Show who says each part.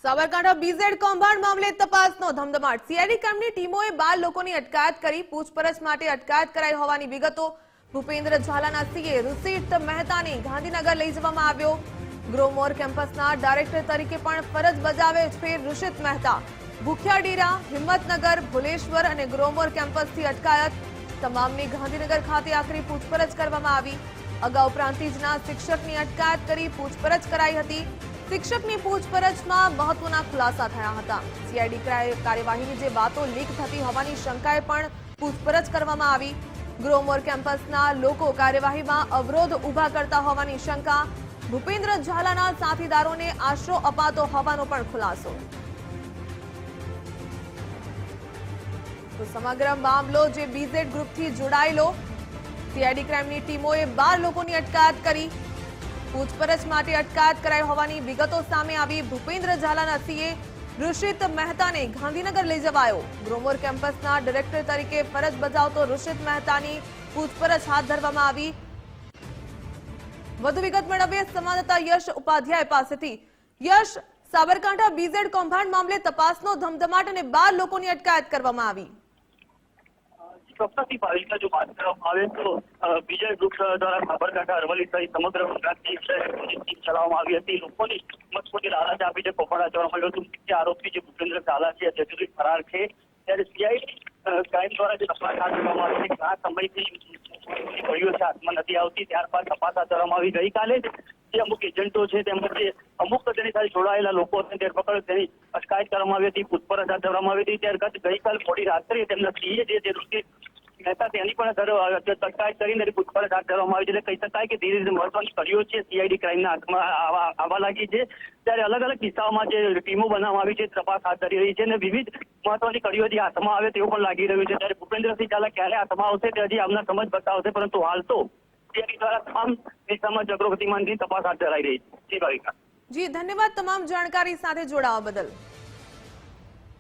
Speaker 1: Sabarkantha BZ કૌભાંડ મામલે તપાસનો ધમધમાટ। સીઆઈડી ક્રાઇમની ટીમોએ 12 લોકોની અટકાયત કરી પૂછપરછ માટે અટકાયત કરાઈ હોવાની વિગતો। ભૂપેન્દ્ર ઝાલાના સીએ ઋષિત મહેતાને ગાંધીનગર લઈ જવામાં આવ્યો। ગ્રોમોર કેમ્પસના ડાયરેક્ટર તરીકે પણ ફરજ બજાવે છે ઋષિત મહેતા। ભૂખ્યાડેરા, હિંમતનગર, ભુલેશ્વર અને ગ્રોમોર કેમ્પસથી અટકાયત। તમામની ગાંધીનગર ખાતે આખરી પૂછપરછ કરવામાં આવી। અગાઉ પ્રાંતિજના શિક્ષકની અટકાયત કરી પૂછપરછ કરાઈ હતી। શિક્ષકની પૂછપરછમાં મહત્વના ખુલાસા થયા હતા। સીઆઈડી કાર્યવાહીની જે વાતો લીક થતી હોવાની શંકાએ પણ પૂછપરછ કરવામાં આવી। ગ્રોમોર કેમ્પસના લોકો કાર્યવાહીમાં અવરોધ ઊભા કરતા હોવાની શંકા। ભૂપેન્દ્ર ઝાલાના સાથીદારોને આશરો અપાતો હોવાનો પણ ખુલાસો। તો સમગ્ર મામલો જે બીઝેડ ગ્રુપથી જોડાયેલો સીઆઈડી ક્રાઇમની ટીમોએ 12 લોકોની અટકાયત કરી। પૂછપરછ માટે અટકાયત કરાઈ હોવાની વિગતો સામે આવી। ભૂપેન્દ્ર ઝાલાના સીએ ઋષિત મહેતાને ગાંધીનગર લઈ જવાયો। ગ્રોમોર કેમ્પસના ડાયરેક્ટર તરીકે ફરજ બજાવતો ઋષિત મહેતાની પૂછપરછ હાથ ધરવામાં આવી। વધુ વિગત મેળવીએ સંવાદદાતા યશ ઉપાધ્યાય પાસેથી। યશ, સાબરકાંઠા બીઝેડ કૌભાંડ મામલે તપાસનો ધમધમાટ અને 12 લોકોની અટકાયત કરવામાં આવી।
Speaker 2: ચોક્કસથી ભાવિકા જો વાત કરવામાં આવે તો બીજા ગ્રુપ દ્વારા સાબરકાંઠા અરવલ્લી સહિત સમગ્ર ગુજરાતની ટીમ ચલાવવામાં આવી હતી। લોકોની મજબૂતી લાલચ આપીને કોપડા જોવા મળ્યો હતું। મુખ્ય આરોપી જે ભૂપેન્દ્ર ઝાલા છે જજુરી ફરાર છે। ત્યારે સીઆઈડી ક્રાઇમ દ્વારા જે તપાસ હાથ ધરવામાં આવી છે, આ સમયથી કડીઓ છે હાથમાં નથી આવતી, ત્યારબાદ તપાસ હાથ ધરવામાં આવી। ગઈકાલે જે અમુક એજન્ટો છે તેમજ જે અમુક તેની સાથે જોડાયેલા લોકો છે ધરપકડ તેની અટકાયત કરવામાં આવી હતી, પૂછપરછ હાથ ધરવામાં આવી હતી। ત્યારબાદ ગઈકાલ મોડી રાત્રે તેમના સીએ જે ઋષિત મહેતા તેની પણ અટકાયત કરીને પૂછપરછ હાથ ધરવામાં આવી છે। એટલે કહી શકાય કે ધીરે ધીરે મહત્વની કડીઓ છે સીઆઈડી ક્રાઇમના હાથમાં આવવા લાગી છે। ત્યારે અલગ અલગ કિસ્સાઓમાં જે ટીમો બનાવવામાં આવી છે તપાસ હાથ ધરી રહી છે અને વિવિધ મહત્વની કડીઓ જે હાથમાં આવે તેવું પણ લાગી રહ્યું છે। ત્યારે ભૂપેન્દ્રસિંહ ઝાલા ક્યારે હાથમાં આવશે તે હજી આમના સમજ બતાવશે, પરંતુ હાલ તો સીઆઈડી દ્વારા તમામ દિશામાં જગ્રગતિમાનથી તપાસ હાથ ધરાઈ રહી છે। જી ભાવિકા।
Speaker 1: જી ધન્યવાદ તમામ જાણકારી સાથે જોડાવા બદલ।